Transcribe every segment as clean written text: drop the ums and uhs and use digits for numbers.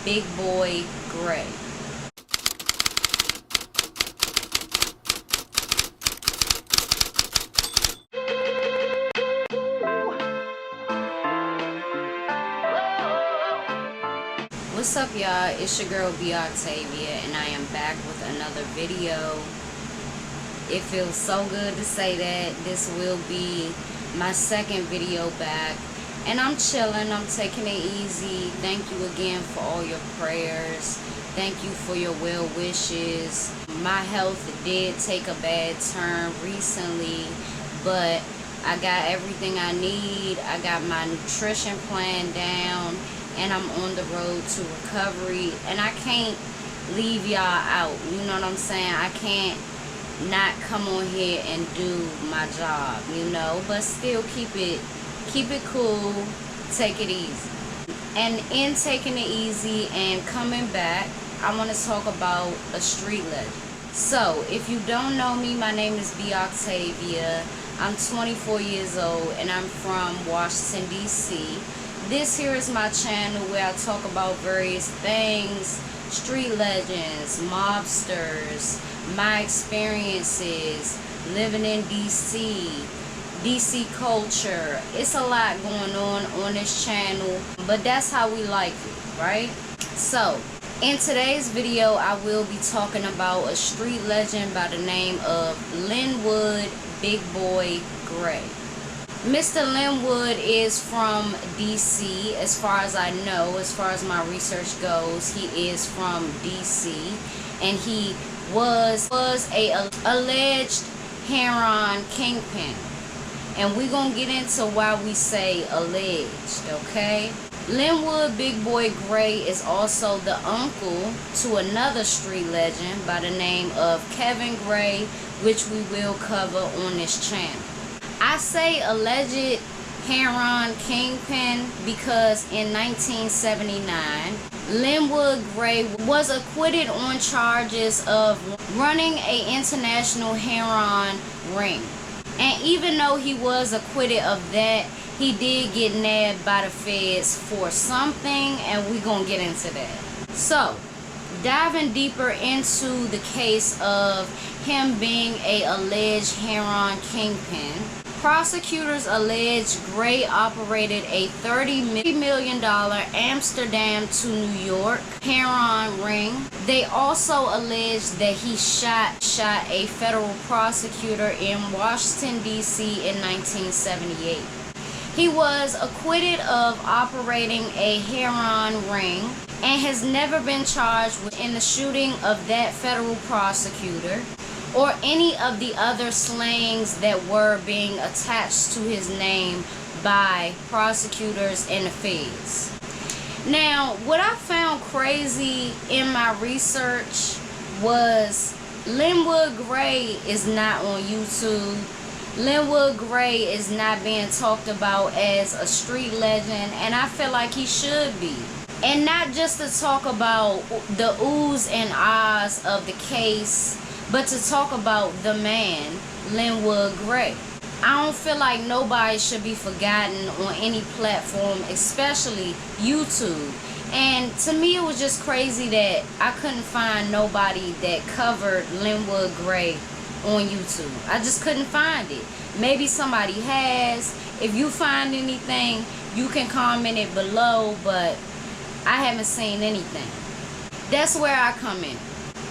Big Boy Gray. What's up, y'all? It's your girl B. Octavia, and I am back with another video. It feels so good to say that this will be my second video back, and I'm chilling. I'm taking it easy. Thank you again for all your prayers. Thank you for your well wishes. My health did take a bad turn recently, but I got everything I need. I got my nutrition plan down, and I'm on the road to recovery, and I can't leave y'all out. You know what I'm saying? I can't not come on here and do my job, you know, but still keep it cool, take it easy. And in taking it easy and coming back, I want to talk about a street legend. So if you don't know me, my name is B. Octavia. I'm 24 years old, and I'm from Washington, D.C. This here is my channel where I talk about various things, street legends, mobsters, my experiences, living in DC culture. It's a lot going on this channel, but that's how we like it, right? So, in today's video, I will be talking about a street legend by the name of Linwood Big Boy Gray. Mr. Linwood is from DC, as far as I know, as far as my research goes. He is from DC, and he was a alleged heroine kingpin. And we're going to get into why we say alleged, okay? Linwood Big Boy Gray is also the uncle to another street legend by the name of Kevin Gray, which we will cover on this channel. I say alleged heroine kingpin because in 1979, Linwood Gray was acquitted on charges of running an international heroin ring. And even though he was acquitted of that, he did get nabbed by the feds for something, and we're going to get into that. So, diving deeper into the case of him being a alleged heroin kingpin, prosecutors allege Gray operated a $30 million Amsterdam to New York heroin ring. They also allege that he shot a federal prosecutor in Washington, D.C. in 1978. He was acquitted of operating a heroin ring and has never been charged in the shooting of that federal prosecutor or any of the other slayings that were being attached to his name by prosecutors and the feds. Now, what I found crazy in my research was Linwood Gray is not on YouTube. Linwood Gray is not being talked about as a street legend, and I feel like he should be. And not just to talk about the oohs and ahs of the case, but to talk about the man, Linwood Gray. I don't feel like nobody should be forgotten on any platform, especially YouTube. And to me, it was just crazy that I couldn't find nobody that covered Linwood Gray on YouTube. I just couldn't find it. Maybe somebody has. If you find anything, you can comment it below, but I haven't seen anything. That's where I come in.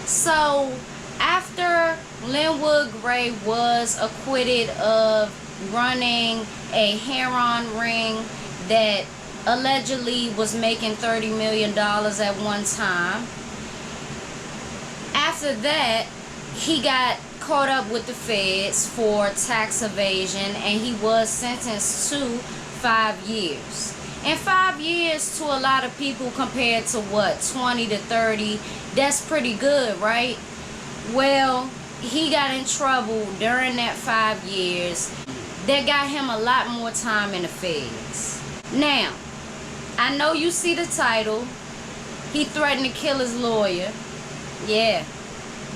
So, after Linwood Gray was acquitted of running a heroin ring that allegedly was making $30 million at one time, after that, he got caught up with the feds for tax evasion, and he was sentenced to 5 years. And 5 years to a lot of people compared to what, 20 to 30, that's pretty good, right? Well, he got in trouble during that 5 years. That got him a lot more time in the feds. Now, I know you see the title. He threatened to kill his lawyer. Yeah,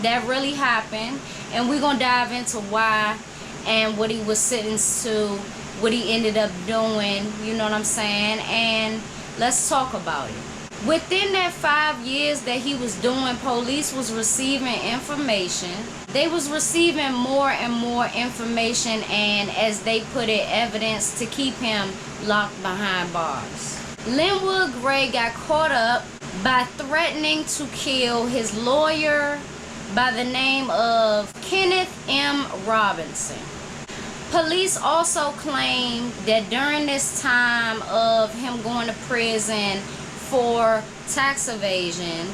that really happened. And we're going to dive into why and what he was sentenced to, what he ended up doing, you know what I'm saying? And let's talk about it. Within that 5 years that he was doing, police was receiving information. They was receiving more and more information, and as they put it, evidence to keep him locked behind bars. Linwood Gray got caught up by threatening to kill his lawyer by the name of Kenneth M. Robinson. Police also claimed that during this time of him going to prison for tax evasion,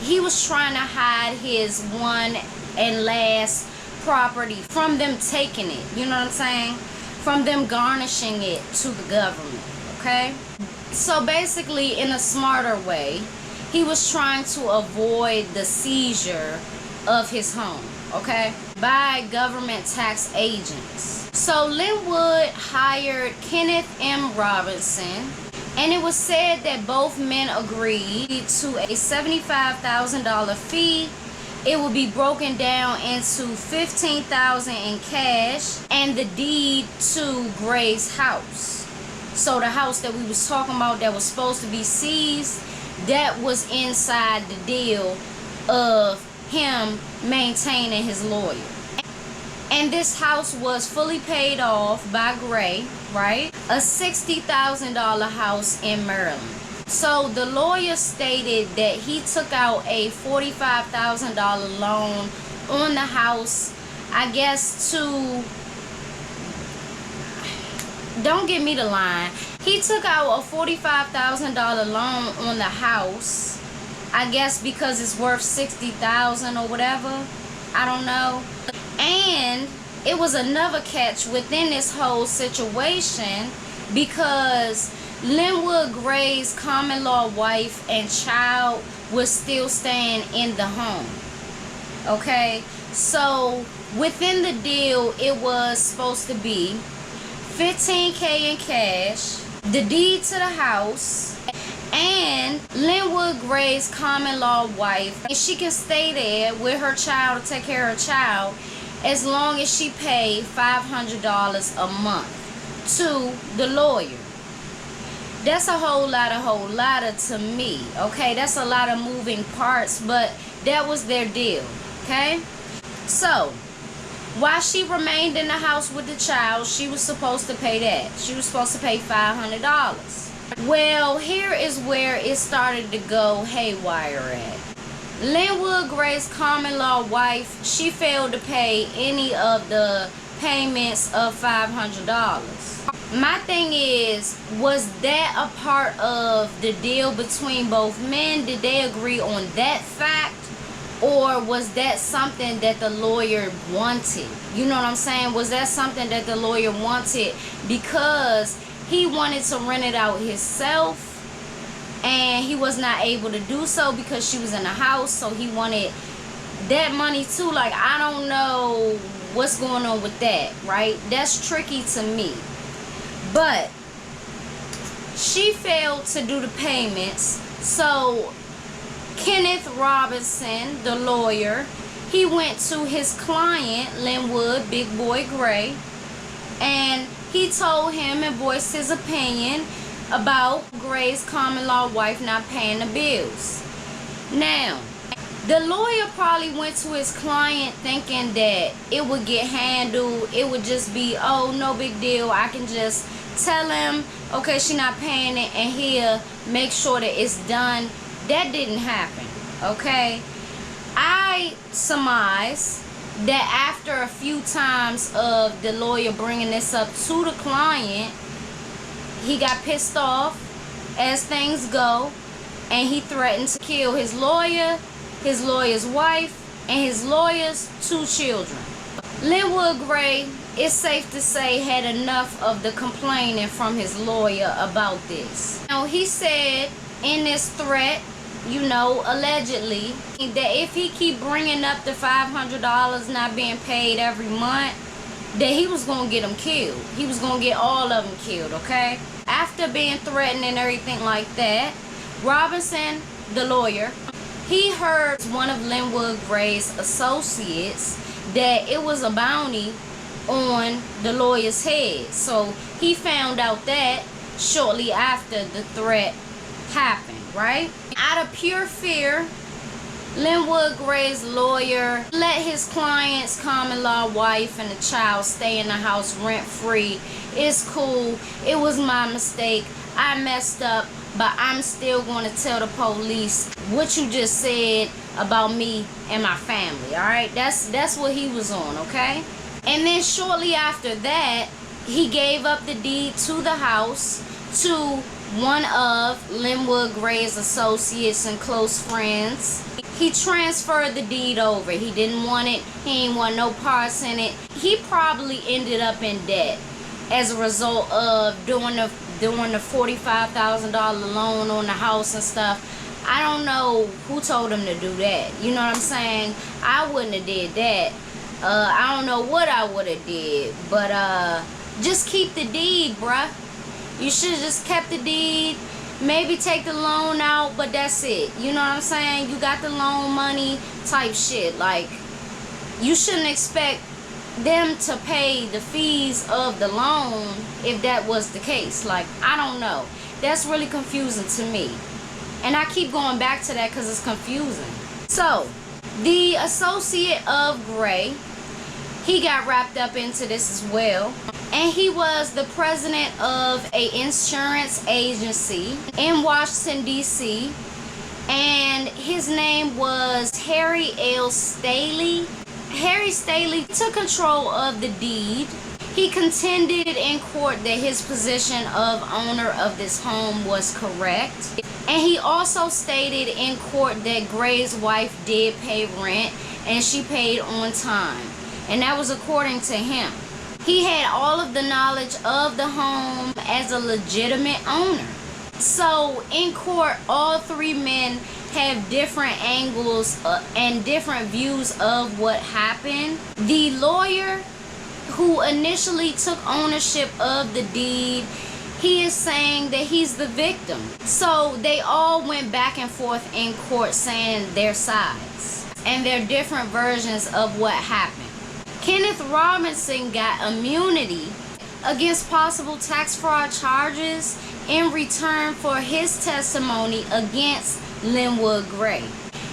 he was trying to hide his one and last property from them taking it, you know what I'm saying? From them garnishing it to the government, okay? So basically, in a smarter way, he was trying to avoid the seizure of his home, okay, by government tax agents. So Linwood hired Kenneth M. Robinson, and it was said that both men agreed to a $75,000 fee. It would be broken down into $15,000 in cash and the deed to Gray's house. So the house that we was talking about that was supposed to be seized, that was inside the deal of him maintaining his lawyer. And this house was fully paid off by Gray, right? A $60,000 house in Maryland. So the lawyer stated that he took out a $45,000 loan on the house, I guess to, don't give me the line. He took out a $45,000 loan on the house, I guess because it's worth $60,000 or whatever. I don't know. And it was another catch within this whole situation because Linwood Gray's common law wife and child was still staying in the home. Okay, so within the deal, it was supposed to be $15,000 in cash, the deed to the house, and Linwood Gray's common law wife. And she can stay there with her child to take care of her child as long as she paid $500 a month to the lawyer. That's a whole lot to me, okay? That's a lot of moving parts, but that was their deal, okay? So, while she remained in the house with the child, she was supposed to pay that. She was supposed to pay $500. Well, here is where it started to go haywire at. Linwood Gray's common law wife, she failed to pay any of the payments of $500. My thing is, was that a part of the deal between both men? Did they agree on that fact? Or was that something that the lawyer wanted? You know what I'm saying? Was that something that the lawyer wanted because he wanted to rent it out himself and he was not able to do so because she was in the house, so he wanted that money too? Like, I don't know what's going on with that, right? That's tricky to me. But she failed to do the payments, so Kenneth Robinson, the lawyer, he went to his client, Linwood Big Boy Gray, and he told him and voiced his opinion about Gray's common law wife not paying the bills. Now, the lawyer probably went to his client thinking that it would get handled. It would just be, oh, no big deal. I can just tell him, okay, she not paying it, and he'll make sure that it's done. That didn't happen, okay? I surmise that after a few times of the lawyer bringing this up to the client, he got pissed off, as things go, and he threatened to kill his lawyer, his lawyer's wife, and his lawyer's 2 children. Linwood Gray, it's safe to say, had enough of the complaining from his lawyer about this. Now, he said in this threat, you know, allegedly, that if he keep bringing up the $500 not being paid every month, that he was going to get them killed. He was going to get all of them killed, okay? After being threatened and everything like that, Robinson, the lawyer, he heard one of Linwood Gray's associates that it was a bounty on the lawyer's head. So he found out that shortly after the threat happened. right? Out of pure fear, Linwood Gray's lawyer let his client's common-law wife and a child stay in the house rent-free. It's cool. It was my mistake. I messed up, but I'm still going to tell the police what you just said about me and my family, all right? That's what he was on, okay? And then shortly after that, he gave up the deed to the house to one of Linwood Gray's associates and close friends. He transferred the deed over. He didn't want it. He didn't want no parts in it. He probably ended up in debt as a result of doing the $45,000 loan on the house and stuff. I don't know who told him to do that. You know what I'm saying? I wouldn't have did that. I don't know what I would have did. But just keep the deed, bruh. You should have just kept the deed. Maybe take the loan out, but that's it. You know what I'm saying? You got the loan money type shit. Like, you shouldn't expect them to pay the fees of the loan if that was the case. Like, I don't know. That's really confusing to me. And I keep going back to that because it's confusing. So, the associate of Gray, he got wrapped up into this as well. And he was the president of an insurance agency in Washington, D.C. And his name was Harry L. Staley. Harry Staley took control of the deed. He contended in court that his position of owner of this home was correct. And he also stated in court that Gray's wife did pay rent and she paid on time. And that was according to him. He had all of the knowledge of the home as a legitimate owner. So in court, all three men have different angles and different views of what happened. The lawyer who initially took ownership of the deed, he is saying that he's the victim. So they all went back and forth in court saying their sides and their different versions of what happened. Kenneth Robinson got immunity against possible tax fraud charges in return for his testimony against Linwood Gray.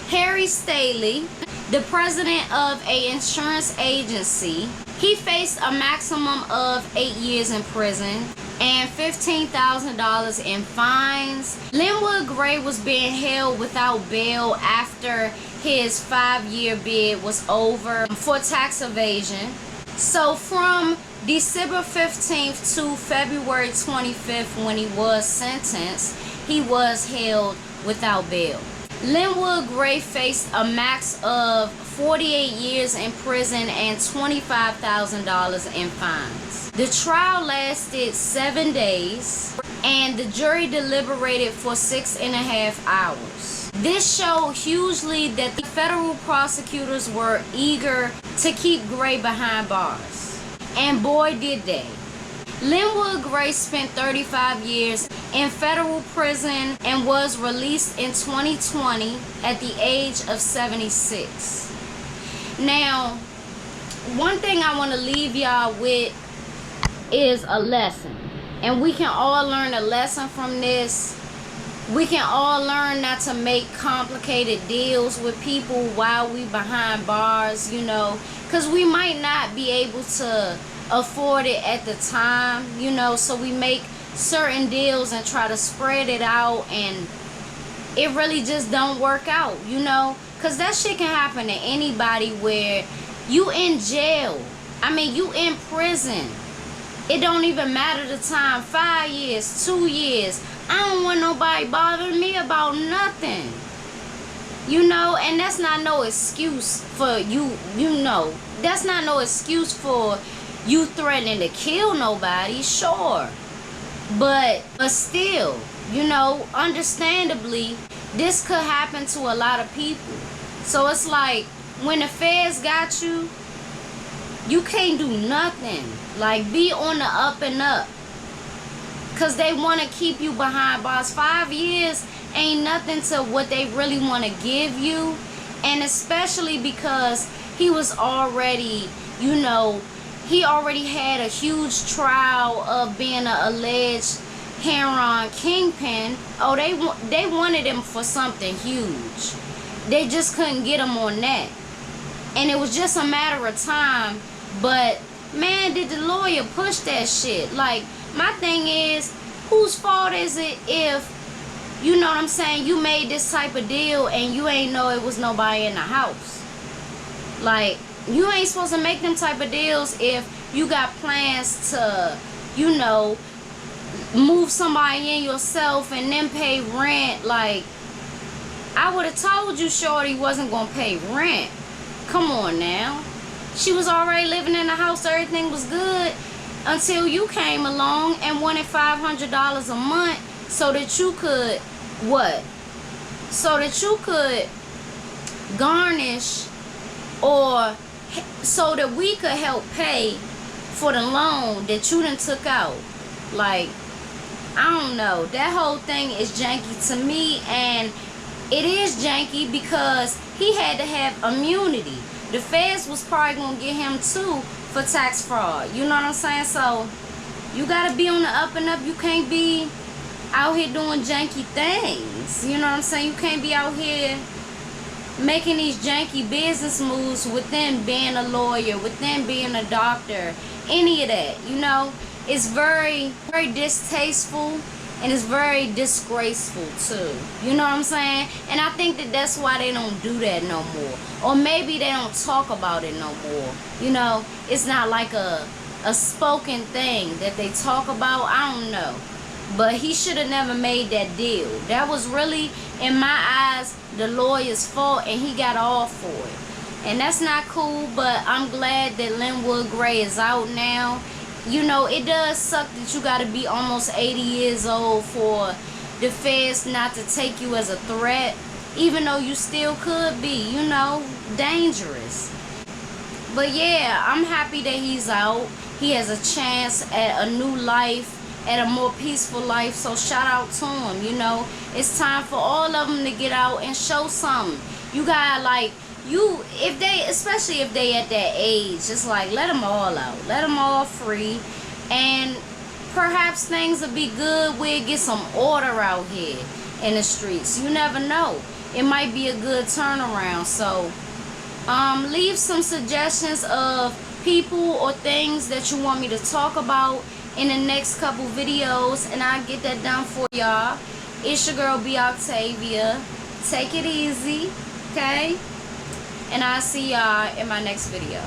Harry Staley, the president of an insurance agency, he faced a maximum of 8 years in prison and $15,000 in fines. Linwood Gray was being held without bail after his 5-year bid was over for tax evasion. So from December 15th to February 25th, when he was sentenced, he was held without bail. Linwood Gray faced a max of 48 years in prison and $25,000 in fines. The trial lasted 7 days and the jury deliberated for 6.5 hours. This showed hugely that the federal prosecutors were eager to keep Gray behind bars. And boy did they. Linwood Gray spent 35 years in federal prison and was released in 2020 at the age of 76. Now, one thing I want to leave y'all with is a lesson. And we can all learn a lesson from this. We can all learn not to make complicated deals with people while we behind bars, you know, because we might not be able to afford it at the time, you know, so we make certain deals and try to spread it out and it really just don't work out, you know, because that shit can happen to anybody where you in jail. I mean, you in prison. It don't even matter the time, 5 years, 2 years. I don't want nobody bothering me about nothing. You know, and that's not no excuse for you know. That's not no excuse for you threatening to kill nobody, sure. But still, you know, understandably, this could happen to a lot of people. So it's like, when the feds got you, you can't do nothing. Like, be on the up and up. Because they want to keep you behind bars. 5 years ain't nothing to what they really want to give you. And especially because he was already, you know, he already had a huge trial of being an alleged Heroine Kingpin, oh, they wanted him for something huge. They just couldn't get him on that. And it was just a matter of time. But, man, did the lawyer push that shit? Like, my thing is, whose fault is it if, you know what I'm saying, you made this type of deal and you ain't know it was nobody in the house? Like, you ain't supposed to make them type of deals if you got plans to, you know, move somebody in yourself and then pay rent. Like, I would have told you shorty wasn't gonna pay rent. Come on now. She was already living in the house, everything was good, until you came along and wanted $500 a month so that you could, what? So that you could garnish, or so that we could help pay for the loan that you done took out. Like, I don't know. That whole thing is janky to me, and it is janky because he had to have immunity. The feds was probably gonna get him too for tax fraud. You know what I'm saying? So you gotta be on the up and up. You can't be out here doing janky things. You know what I'm saying? You can't be out here making these janky business moves with them being a lawyer, with them being a doctor, any of that. You know, it's very, very distasteful, and it's very disgraceful too. You know what I'm saying? And I think that that's why they don't do that no more. Or maybe they don't talk about it no more. You know, it's not like a spoken thing that they talk about. I don't know. But he should have never made that deal. That was really, in my eyes, the lawyer's fault, and he got off for it. And that's not cool, but I'm glad that Linwood Gray is out now. You know, it does suck that you got to be almost 80 years old for the feds not to take you as a threat, even though you still could be, you know, dangerous. But yeah, I'm happy that he's out. He has a chance at a new life, at a more peaceful life. So shout out to him. You know, it's time for all of them to get out and show something. You gotta, like, you, if they, especially if they at that age, just like, let them all out, let them all free, and perhaps things will be good. We'll get some order out here in the streets. You never know, it might be a good turnaround. So leave some suggestions of people or things that you want me to talk about in the next couple videos, and I'll get that done for y'all. It's your girl B. Octavia. Take it easy, okay? And I'll see y'all in my next video.